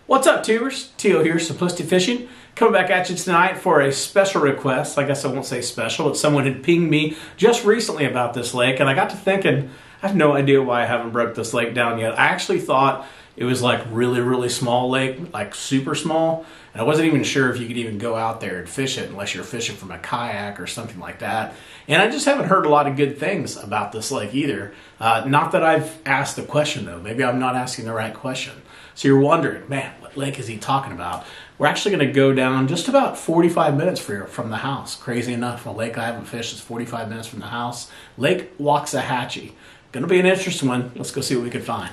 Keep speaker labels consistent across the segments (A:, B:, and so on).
A: What's up, tubers? Tio here, Simplicity Fishing. Coming back at you tonight for a special request. I guess I won't say special, but someone had pinged me just recently about this lake, and I got to thinking, I have no idea why I haven't broke this lake down yet. I actually thought it was like really small lake, like super small, and I wasn't even sure if you could even go out there and fish it unless you're fishing from a kayak or something like that. And I just haven't heard a lot of good things about this lake either. Not that I've asked the question though. Maybe I'm not asking the right question. So you're wondering, man, what lake is he talking about? We're actually going to go down just about 45 minutes from the house. Crazy enough, a lake I haven't fished is 45 minutes from the house. Lake Waxahachie. Going to be an interesting one. Let's go see what we can find.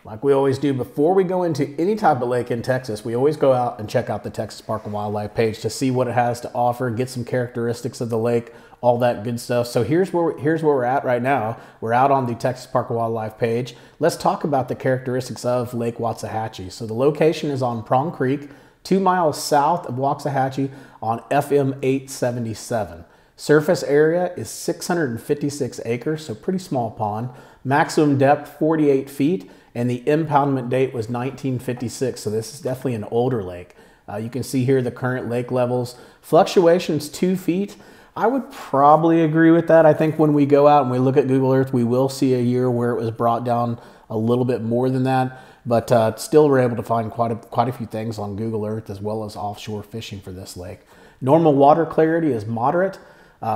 A: Like we always do, before we go into any type of lake in Texas, we always go out and check out the Texas Park and Wildlife page to see what it has to offer, get some characteristics of the lake, all that good stuff. So here's where we're at right now. We're out on the Texas Park and Wildlife page. Let's talk about the characteristics of Lake Waxahachie. So the location is on Prong Creek, 2 miles south of Waxahachie on FM 877. Surface area is 656 acres, so pretty small pond. Maximum depth 48 feet. And the impoundment date was 1956, so this is definitely an older lake. You can see here the current lake levels. Fluctuations 2 feet. I would probably agree with that. I think when we go out and we look at Google Earth, we will see a year where it was brought down a little bit more than that. But still we're able to find quite a few things on Google Earth as well as offshore fishing for this lake. Normal water clarity is moderate.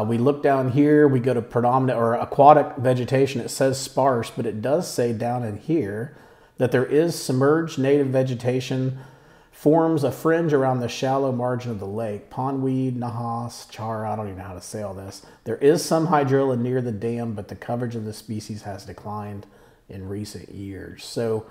A: We look down here, we go to predominant or aquatic vegetation. It says sparse, but it does say down in here that there is submerged native vegetation, forms a fringe around the shallow margin of the lake. Pondweed, nahas, char, I don't even know how to say all this. There is some hydrilla near the dam, but the coverage of the species has declined in recent years. So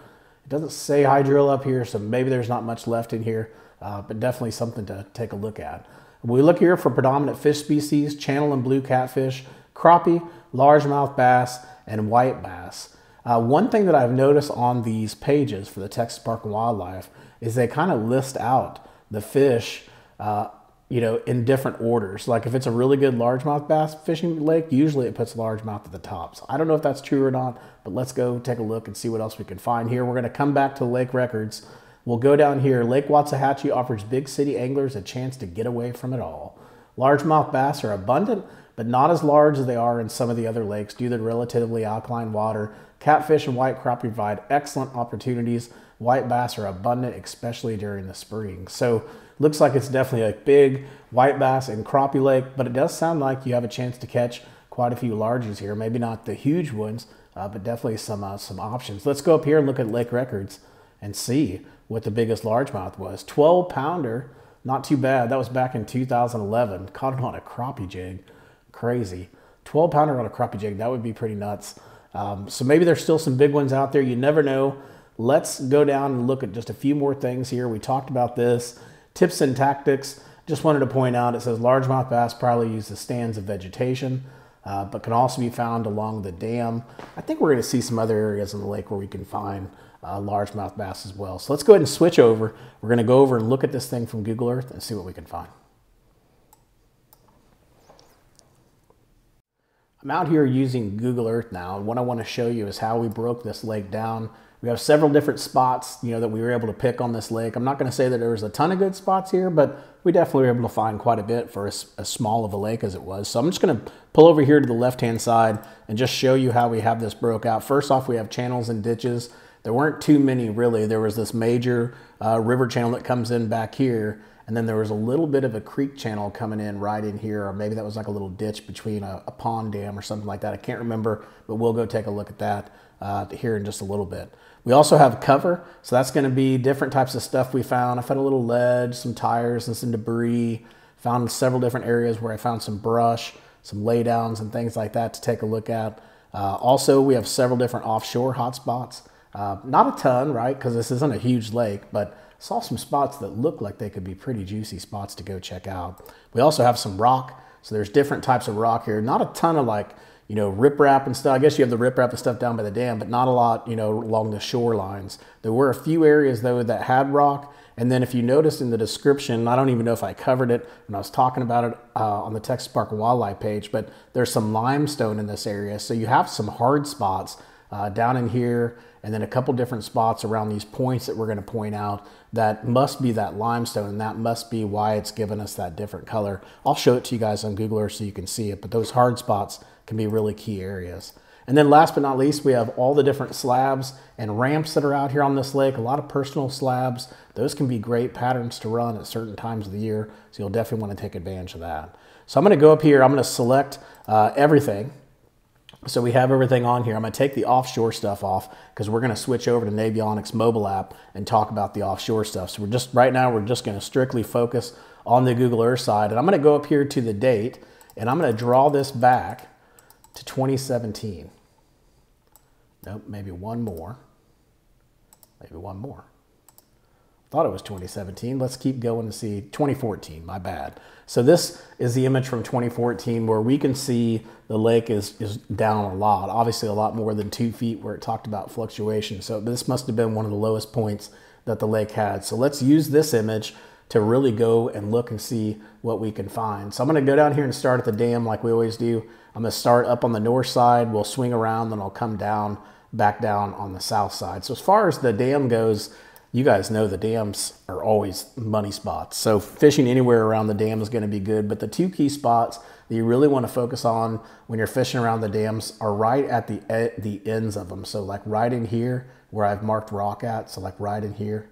A: it doesn't say hydrilla up here, so maybe there's not much left in here, but definitely something to take a look at. We look here for predominant fish species: channel and blue catfish, crappie, largemouth bass, and white bass. One thing that I've noticed on these pages for the Texas Park and Wildlife is they kind of list out the fish, in different orders. Like if it's a really good largemouth bass fishing lake, usually it puts largemouth at the top. So I don't know if that's true or not, but let's go take a look and see what else we can find here. We're going to come back to lake records. We'll go down here. Lake Waxahachie offers big city anglers a chance to get away from it all. Largemouth bass are abundant, but not as large as they are in some of the other lakes due to the relatively alkaline water. Catfish and white crappie provide excellent opportunities. White bass are abundant, especially during the spring. So looks like it's definitely a big white bass and crappie lake, but it does sound like you have a chance to catch quite a few larges here. Maybe not the huge ones, but definitely some options. Let's go up here and look at lake records and see what the biggest largemouth was. 12-pounder, not too bad. That was back in 2011. Caught it on a crappie jig. Crazy. 12-pounder on a crappie jig, that would be pretty nuts. So maybe there's still some big ones out there. You never know. Let's go down and look at just a few more things here. We talked about this. Tips and tactics. Just wanted to point out, it says largemouth bass probably use the stands of vegetation, but can also be found along the dam. I think we're going to see some other areas in the lake where we can find largemouth bass as well. So let's go ahead and switch over. We're going to go over and look at this thing from Google Earth and see what we can find. I'm out here using Google Earth now, and what I want to show you is how we broke this lake down. We have several different spots, that we were able to pick on this lake. I'm not going to say that there was a ton of good spots here, but we definitely were able to find quite a bit for as small of a lake as it was. So I'm just going to pull over here to the left-hand side and just show you how we have this broke out. First off, we have channels and ditches. There weren't too many really. There was this major river channel that comes in back here, and then there was a little bit of a creek channel coming in right in here, or maybe that was like a little ditch between a pond dam or something like that. I can't remember, but we'll go take a look at that here in just a little bit. We also have cover, so that's going to be different types of stuff we found. I found a little ledge, some tires, and some debris. Found several different areas where I found some brush, some laydowns and things like that to take a look at. Also, we have several different offshore hotspots. Not a ton, right? Because this isn't a huge lake, but saw some spots that look like they could be pretty juicy spots to go check out. We also have some rock. So there's different types of rock here. Not a ton of like, you know, riprap and stuff. I guess you have the riprap and stuff down by the dam, but not a lot, you know, along the shorelines. There were a few areas though that had rock. And then if you notice in the description, I don't even know if I covered it when I was talking about it on the Texas Park and Wildlife page, but there's some limestone in this area. So you have some hard spots down in here, and then a couple different spots around these points that we're going to point out that must be that limestone, and that must be why it's given us that different color. I'll show it to you guys on Google Earth so you can see it, but those hard spots can be really key areas. And then last but not least, we have all the different slabs and ramps that are out here on this lake, a lot of personal slabs. Those can be great patterns to run at certain times of the year, so you'll definitely want to take advantage of that. So I'm going to go up here, I'm going to select everything. So we have everything on here. I'm going to take the offshore stuff off because we're going to switch over to Navionics mobile app and talk about the offshore stuff. So right now we're just going to strictly focus on the Google Earth side. And I'm going to go up here to the date, and I'm going to draw this back to 2017. Nope, maybe one more. Maybe one more. Thought it was 2017. Let's keep going to see 2014, my bad. So this is the image from 2014 where we can see the lake is down a lot, obviously a lot more than 2 feet where it talked about fluctuation. So this must have been one of the lowest points that the lake had. So let's use this image to really go and look and see what we can find. So I'm going to go down here and start at the dam like we always do. I'm going to start up on the north side. We'll swing around, then I'll come down, back down on the south side. So as far as the dam goes, you guys know the dams are always money spots. So fishing anywhere around the dam is going to be good. But the two key spots that you really want to focus on when you're fishing around the dams are right at the ends of them. So like right in here where I've marked rock at. So like right in here.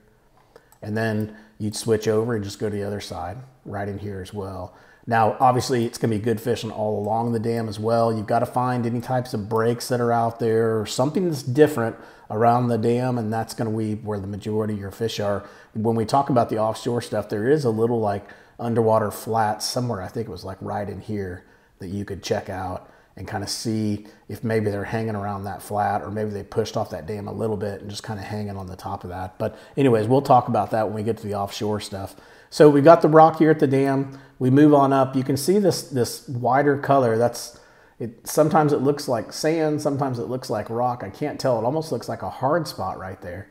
A: And then you'd switch over and just go to the other side, right in here as well. Now, obviously, it's going to be good fishing all along the dam as well. You've got to find any types of breaks that are out there or something that's different around the dam, and that's going to be where the majority of your fish are. When we talk about the offshore stuff, there is a little like underwater flats somewhere. I think it was like right in here that you could check out and kind of see if maybe they're hanging around that flat or maybe they pushed off that dam a little bit and just kind of hanging on the top of that. But anyways, we'll talk about that when we get to the offshore stuff. So we've got the rock here at the dam. We move on up. You can see this wider color. Sometimes it looks like sand, sometimes it looks like rock. I can't tell. It almost looks like a hard spot right there.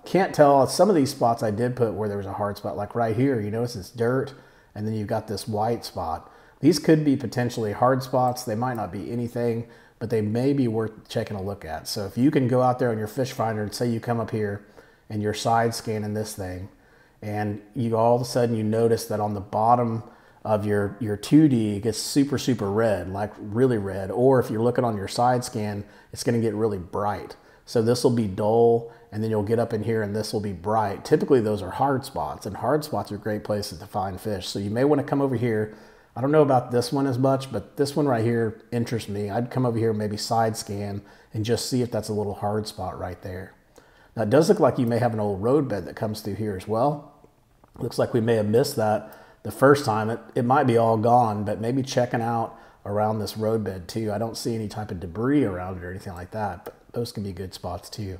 A: Can't tell. Some of these spots I did put where there was a hard spot, like right here, you notice it's dirt, and then you've got this white spot. These could be potentially hard spots. They might not be anything, but they may be worth taking a look at. So if you can go out there on your fish finder and say you come up here and you're side scanning this thing, and you all of a sudden you notice that on the bottom of your 2D, it gets super, super red, like really red. Or if you're looking on your side scan, it's going to get really bright. So this will be dull, and then you'll get up in here and this will be bright. Typically those are hard spots, and hard spots are great places to find fish. So you may want to come over here. I don't know about this one as much, but this one right here interests me. I'd come over here, maybe side scan, and just see if that's a little hard spot right there. Now it does look like you may have an old road bed that comes through here as well. Looks like we may have missed that the first time. It might be all gone, but maybe checking out around this road bed too. I don't see any type of debris around it or anything like that, but those can be good spots too.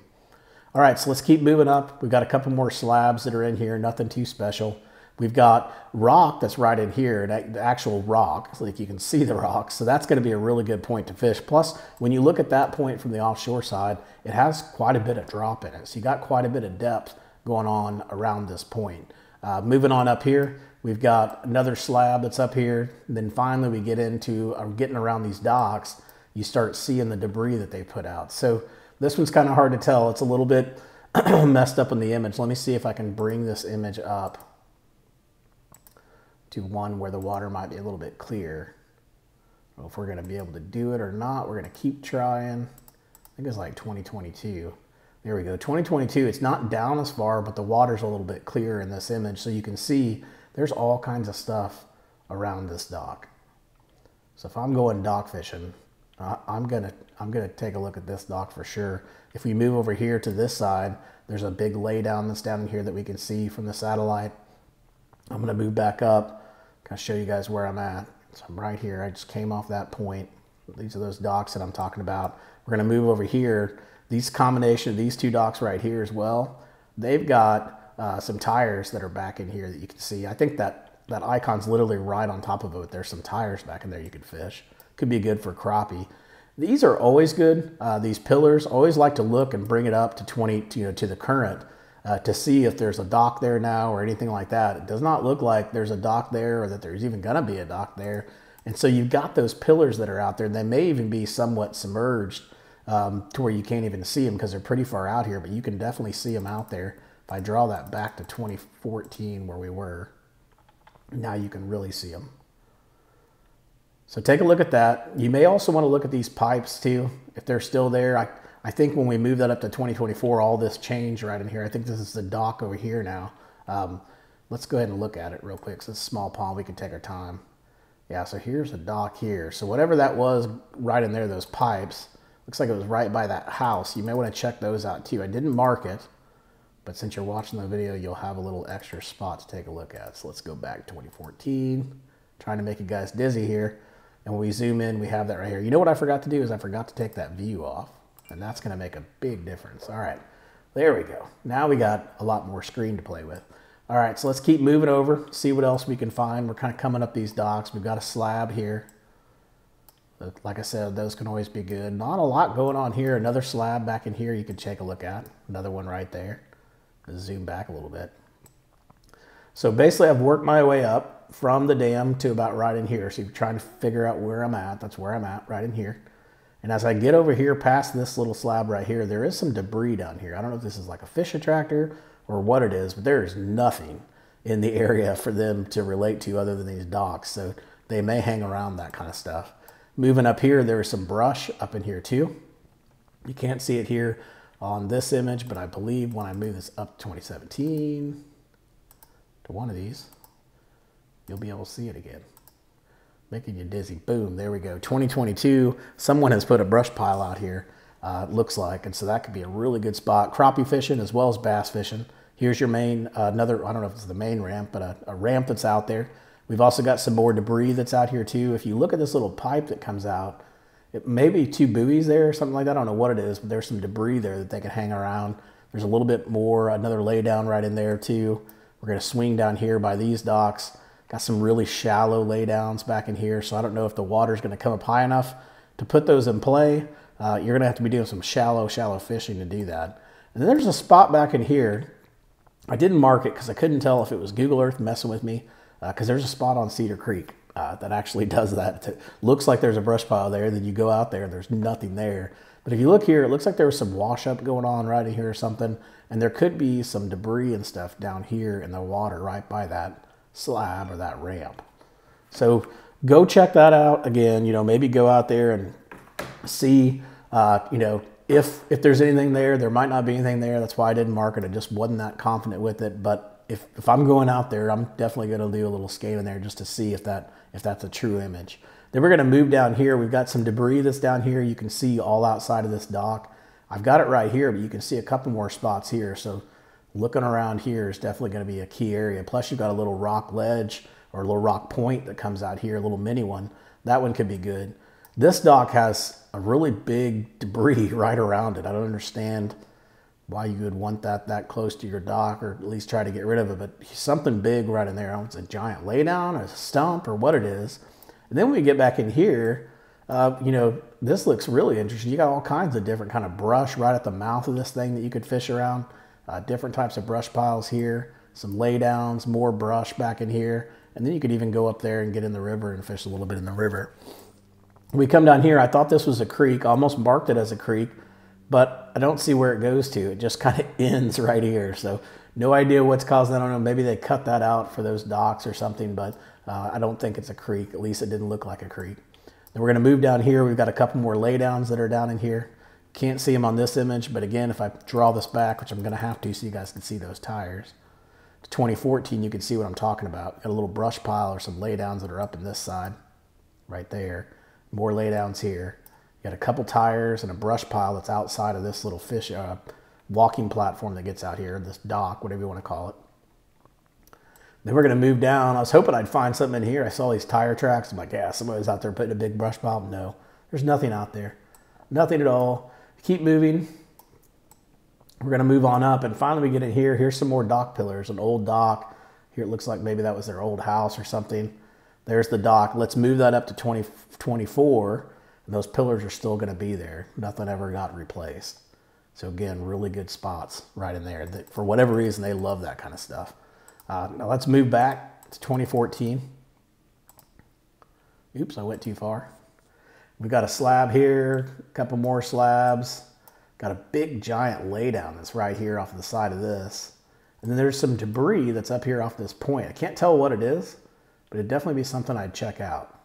A: All right, so let's keep moving up. We've got a couple more slabs that are in here, nothing too special. We've got rock that's right in here, the actual rock, so like you can see the rock. So that's going to be a really good point to fish. Plus, when you look at that point from the offshore side, it has quite a bit of drop in it. So you got quite a bit of depth going on around this point. Moving on up here, we've got another slab that's up here. And then finally we get into getting around these docks. You start seeing the debris that they put out. So this one's kind of hard to tell. It's a little bit messed up in the image. Let me see if I can bring this image up to one where the water might be a little bit clear. I don't know if we're going to be able to do it or not. We're going to keep trying. I think it's like 2022. There we go. 2022. It's not down as far, but the water's a little bit clearer in this image. So you can see there's all kinds of stuff around this dock. So if I'm going dock fishing, I'm gonna take a look at this dock for sure. If we move over here to this side, there's a big laydown that's down here that we can see from the satellite. I'm gonna move back up, kind of show you guys where I'm at. So I'm right here. I just came off that point. These are those docks that I'm talking about. We're gonna move over here. these combination of these two docks right here as well, they've got some tires that are back in here that you can see. I think that icon's literally right on top of it. There's some tires back in there you could fish. Could be good for crappie. These are always good. These pillars, always like to look and bring it up to 20, to the current to see if there's a dock there now or anything like that. It does not look like there's a dock there or that there's even gonna be a dock there. And so you've got those pillars that are out there. They may even be somewhat submerged to where you can't even see them because they're pretty far out here, but you can definitely see them out there. If I draw that back to 2014 where we were, now you can really see them. So take a look at that. You may also want to look at these pipes too, if they're still there. I think when we move that up to 2024, all this changed right in here. I think this is the dock over here now. Let's go ahead and look at it real quick. So it's a small pond, we can take our time. Yeah, so here's the dock here. So whatever that was right in there, those pipes, looks like it was right by that house. You may want to check those out too. I didn't mark it, but since you're watching the video, you'll have a little extra spot to take a look at. So let's go back to 2014. Trying to make you guys dizzy here. And when we zoom in, we have that right here. You know what I forgot to do is I forgot to take that view off. And that's going to make a big difference. All right, there we go. Now we got a lot more screen to play with. All right, so let's keep moving over, see what else we can find. We're kind of coming up these docks. We've got a slab here. Like I said, those can always be good. Not a lot going on here. Another slab back in here you can take a look at. Another one right there. Let's zoom back a little bit. So basically I've worked my way up from the dam to about right in here. So you're trying to figure out where I'm at. That's where I'm at, right in here. And as I get over here past this little slab right here, there is some debris down here. I don't know if this is like a fish attractor or what it is, but there is nothing in the area for them to relate to other than these docks. So they may hang around that kind of stuff. Moving up here, there is some brush up in here too. You can't see it here on this image, but I believe when I move this up to 2017 to one of these, you'll be able to see it again. Making you dizzy. Boom, there we go. 2022, someone has put a brush pile out here, it looks like, and so that could be a really good spot. Crappie fishing as well as bass fishing. Here's your main, another, I don't know if it's the main ramp, but a ramp that's out there. We've also got some more debris that's out here too. If you look at this little pipe that comes out, it may be two buoys there or something like that. I don't know what it is, but there's some debris there that they can hang around. There's a little bit more, another lay down right in there too. We're gonna swing down here by these docks. Got some really shallow laydowns back in here, so I don't know if the water's going to come up high enough to put those in play. You're going to have to be doing some shallow fishing to do that. And then there's a spot back in here. I didn't mark it because I couldn't tell if it was Google Earth messing with me, because there's a spot on Cedar Creek that actually does that. It looks like there's a brush pile there, then you go out there and there's nothing there. But if you look here, it looks like there was some wash up going on right in here or something, and there could be some debris and stuff down here in the water right by that slab or that ramp. So go check that out again. Maybe go out there and see if there's anything there. There might not be anything there. That's why I didn't mark it. I just wasn't that confident with it. But if I'm going out there, I'm definitely going to do a little skate in there just to see if that's a true image. Then we're going to move down here. We've got some debris that's down here. You can see all outside of this dock. I've got it right here, but you can see a couple more spots here. So looking around here is definitely going to be a key area. Plus you've got a little rock ledge or a little rock point that comes out here, a little mini one. That one could be good. This dock has a really big debris right around it. I don't understand why you would want that close to your dock, or at least try to get rid of it, but something big right in there. I don't know if it's a giant laydown or a stump or what it is. And then when we get back in here, this looks really interesting. You got all kinds of different kind of brush right at the mouth of this thing that you could fish around. Different types of brush piles here, some laydowns, more brush back in here, and then you could even go up there and get in the river and fish a little bit in the river. We come down here, I thought this was a creek, almost marked it as a creek, but I don't see where it goes to. It just kind of ends right here, so no idea what's causing that. I don't know, maybe they cut that out for those docks or something, but I don't think it's a creek. At least it didn't look like a creek. Then we're going to move down here. We've got a couple more laydowns that are down in here. Can't see them on this image, but again, if I draw this back, which I'm going to have to so you guys can see those tires, to 2014, you can see what I'm talking about. Got a little brush pile or some laydowns that are up in this side, right there. More laydowns here. You got a couple tires and a brush pile that's outside of this little fish walking platform that gets out here, this dock, whatever you want to call it. Then we're going to move down. I was hoping I'd find something in here. I saw these tire tracks. I'm like, yeah, somebody's out there putting a big brush pile. No, there's nothing out there. Nothing at all. Keep moving. We're going to move on up, and finally we get in here. Here's some more dock pillars, an old dock. Here it looks like maybe that was their old house or something. There's the dock. Let's move that up to 2024, and those pillars are still going to be there. Nothing ever got replaced. So again, really good spots right in there. For whatever reason, they love that kind of stuff. Now let's move back to 2014. Oops, I went too far. We've got a slab here, a couple more slabs. Got a big giant laydown that's right here off the side of this. And then there's some debris that's up here off this point. I can't tell what it is, but it'd definitely be something I'd check out.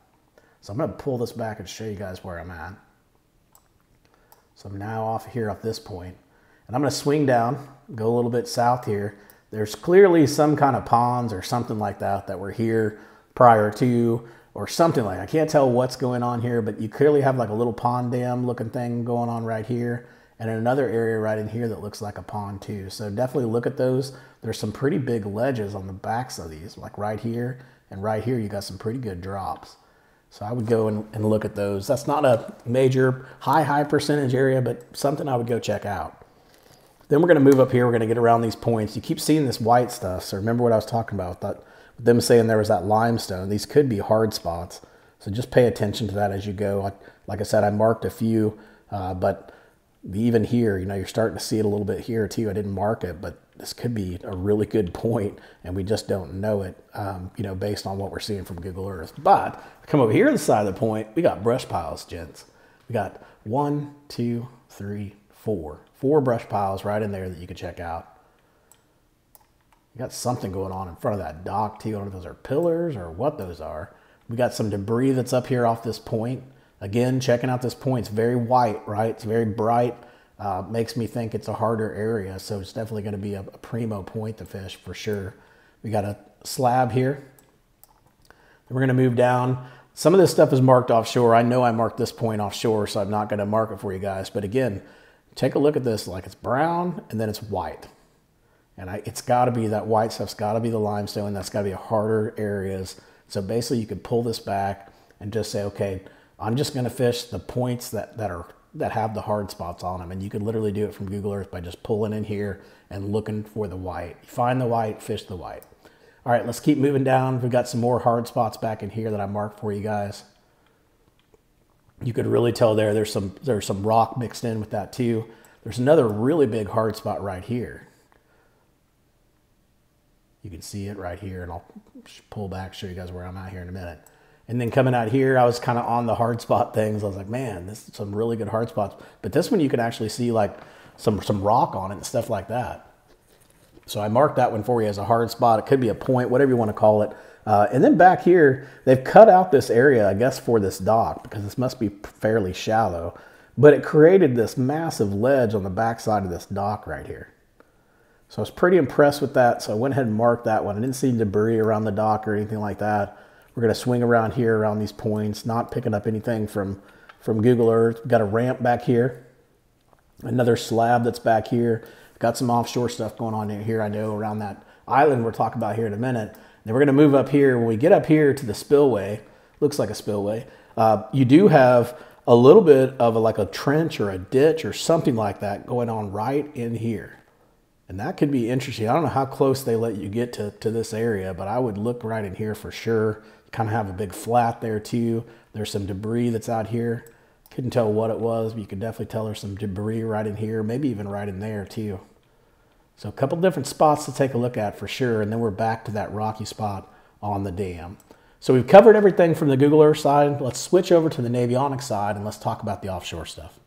A: So I'm gonna pull this back and show you guys where I'm at. So I'm now off here off this point, and I'm gonna swing down, go a little bit south here. There's clearly some kind of ponds or something like that were here prior to, or something like that. I can't tell what's going on here, but you clearly have like a little pond dam looking thing going on right here. And another area right in here that looks like a pond too. So definitely look at those. There's some pretty big ledges on the backs of these, like right here and right here, you got some pretty good drops. So I would go and look at those. That's not a major high percentage area, but something I would go check out. Then we're gonna move up here. We're gonna get around these points. You keep seeing this white stuff. So remember what I was talking about, with them saying there was that limestone. These could be hard spots. So just pay attention to that as you go. Like I said, I marked a few, but even here, you're starting to see it a little bit here too. I didn't mark it, but this could be a really good point, and we just don't know it, based on what we're seeing from Google Earth. But come over here to the side of the point, we got brush piles, gents. We got 1, 2, 3, 4. 4 brush piles right in there that you can check out. You got something going on in front of that dock too. I don't know if those are pillars or what those are. We got some debris that's up here off this point. Again, checking out this point, it's very white, right? It's very bright. Makes me think it's a harder area, so it's definitely going to be a primo point to fish for sure. We got a slab here. Then we're going to move down. Some of this stuff is marked offshore. I know I marked this point offshore, so I'm not going to mark it for you guys. But again, take a look at this. Like, it's brown and then it's white. And it's got to be that white stuff's got to be the limestone. That's got to be harder areas. So basically, you could pull this back and just say, okay, I'm just going to fish the points that have the hard spots on them. And you could literally do it from Google Earth by just pulling in here and looking for the white. You find the white, fish the white. All right, let's keep moving down. We've got some more hard spots back in here that I marked for you guys. You could really tell there's some rock mixed in with that too. There's another really big hard spot right here. You can see it right here, and I'll pull back, show you guys where I'm at here in a minute. And then coming out here, I was kind of on the hard spot things. I was like, man, this is some really good hard spots. But this one, you can actually see like some rock on it and stuff like that. So I marked that one for you as a hard spot. It could be a point, whatever you want to call it. And then back here, they've cut out this area, I guess, for this dock, because this must be fairly shallow. But it created this massive ledge on the backside of this dock right here. So I was pretty impressed with that. So I went ahead and marked that one. I didn't see debris around the dock or anything like that. We're going to swing around here around these points, not picking up anything from Google Earth. We've got a ramp back here, another slab that's back here. Got some offshore stuff going on in here, I know, around that island we're talking about here in a minute. Then we're going to move up here. When we get up here to the spillway, looks like a spillway, you do have a little bit of like a trench or a ditch or something like that going on right in here. And that could be interesting. I don't know how close they let you get to this area, but I would look right in here for sure. Kind of have a big flat there too. There's some debris that's out here. Couldn't tell what it was, but you could definitely tell there's some debris right in here, maybe even right in there too. So a couple different spots to take a look at for sure. And then we're back to that rocky spot on the dam. So we've covered everything from the Google Earth side. Let's switch over to the Navionics side and let's talk about the offshore stuff.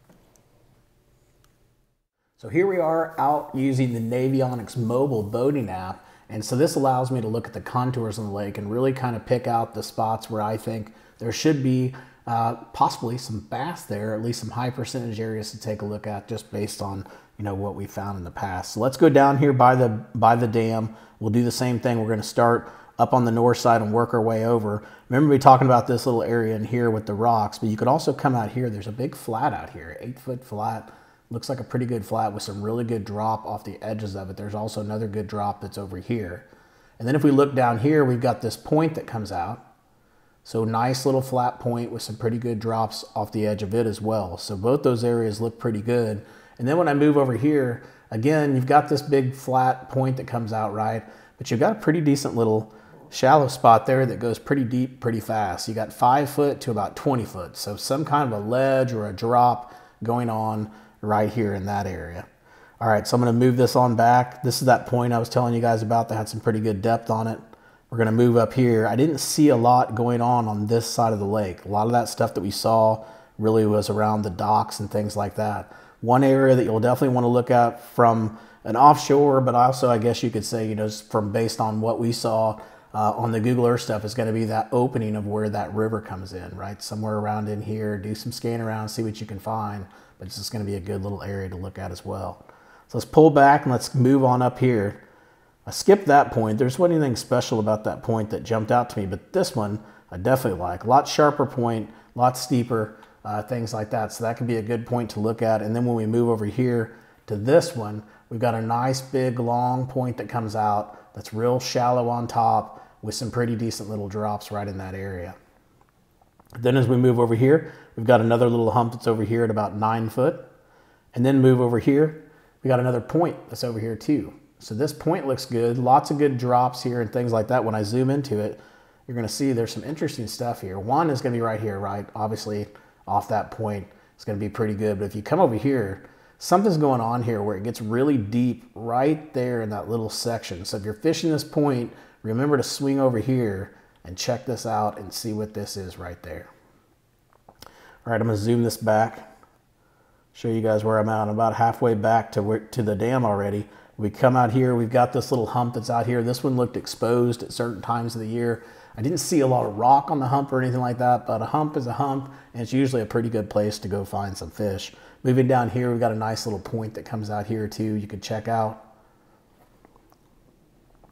A: So here we are out using the Navionics mobile boating app. And so this allows me to look at the contours on the lake and really kind of pick out the spots where I think there should be possibly some bass there, at least some high percentage areas to take a look at just based on what we found in the past. So let's go down here by the dam. We'll do the same thing. We're going to start up on the north side and work our way over. Remember me talking about this little area in here with the rocks, but you could also come out here. There's a big flat out here, 8-foot flat. Looks like a pretty good flat with some really good drop off the edges of it. There's also another good drop that's over here. And then if we look down here, we've got this point that comes out. So nice little flat point with some pretty good drops off the edge of it as well. So both those areas look pretty good. And then when I move over here, again, you've got this big flat point that comes out, right? But you've got a pretty decent little shallow spot there that goes pretty deep, pretty fast. You got 5 foot to about 20 foot. So some kind of a ledge or a drop going on right here in that area. All right, so I'm gonna move this on back. This is that point I was telling you guys about that had some pretty good depth on it. We're gonna move up here. I didn't see a lot going on this side of the lake. A lot of that stuff that we saw really was around the docks and things like that. One area that you'll definitely wanna look at from an offshore, but also I guess you could say, you know, from based on what we saw on the Google Earth stuff, is gonna be that opening of where that river comes in, right? Somewhere around in here, do some scan around, see what you can find, but it's just gonna be a good little area to look at as well. So let's pull back and let's move on up here. I skipped that point. There's wasn't anything special about that point that jumped out to me, but this one I definitely like. A lot sharper point, a lot steeper, things like that. So that could be a good point to look at. And then when we move over here to this one, we've got a nice big long point that comes out that's real shallow on top with some pretty decent little drops right in that area. Then as we move over here, we've got another little hump that's over here at about 9 foot. And then move over here, we got another point that's over here too. So this point looks good. Lots of good drops here and things like that. When I zoom into it, you're gonna see there's some interesting stuff here. One is gonna be right here, right? Obviously off that point, it's gonna be pretty good. But if you come over here, something's going on here where it gets really deep right there in that little section. So if you're fishing this point, remember to swing over here and check this out and see what this is right there. All right, I'm gonna zoom this back, show you guys where I'm at. I'm about halfway back to the dam already. We come out here, we've got this little hump that's out here. This one looked exposed at certain times of the year. I didn't see a lot of rock on the hump or anything like that, but a hump is a hump, and it's usually a pretty good place to go find some fish. Moving down here, we've got a nice little point that comes out here too, you could check out.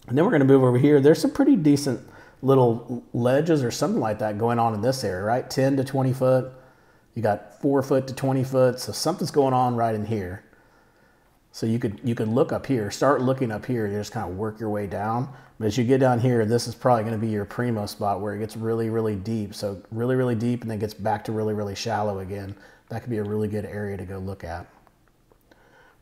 A: And then we're gonna move over here. There's some pretty decent little ledges or something like that going on in this area, right? 10 to 20 foot. You got 4 foot to 20 foot, so something's going on right in here. So you could look up here, start looking up here, you just kind of work your way down. But as you get down here, this is probably gonna be your primo spot where it gets really, really deep. So really, really deep and then gets back to really, really shallow again. That could be a really good area to go look at.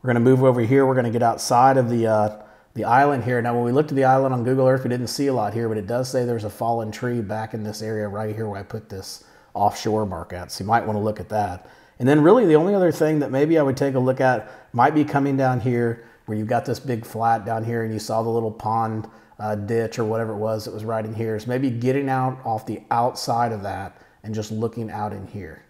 A: We're gonna move over here. We're gonna get outside of the island here. Now when we looked at the island on Google Earth, we didn't see a lot here, but it does say there's a fallen tree back in this area right here where I put this offshore mark at. So you might wanna look at that. And then really the only other thing that maybe I would take a look at might be coming down here where you've got this big flat down here and you saw the little pond ditch or whatever it was that was right in here. So maybe getting out off the outside of that and just looking out in here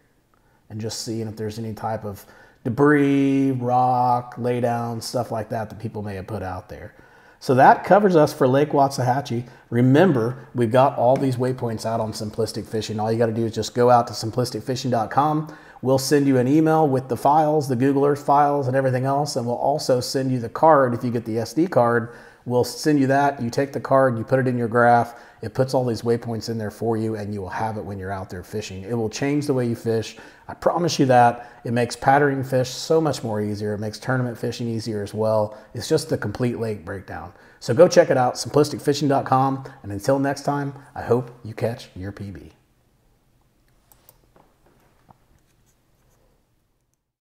A: and just seeing if there's any type of debris, rock, lay down, stuff like that that people may have put out there. So that covers us for Lake Waxahachie. Remember, we've got all these waypoints out on Simplistic Fishing. All you got to do is just go out to simplisticfishing.com. We'll send you an email with the files, the Google Earth files and everything else, and we'll also send you the card. If you get the SD card, we'll send you that. You take the card, you put it in your graph, it puts all these waypoints in there for you, and you will have it when you're out there fishing. It will change the way you fish. I promise you that. It makes patterning fish so much more easier. It makes tournament fishing easier as well. It's just the complete lake breakdown. So go check it out, simplisticfishing.com, and until next time, I hope you catch your PB.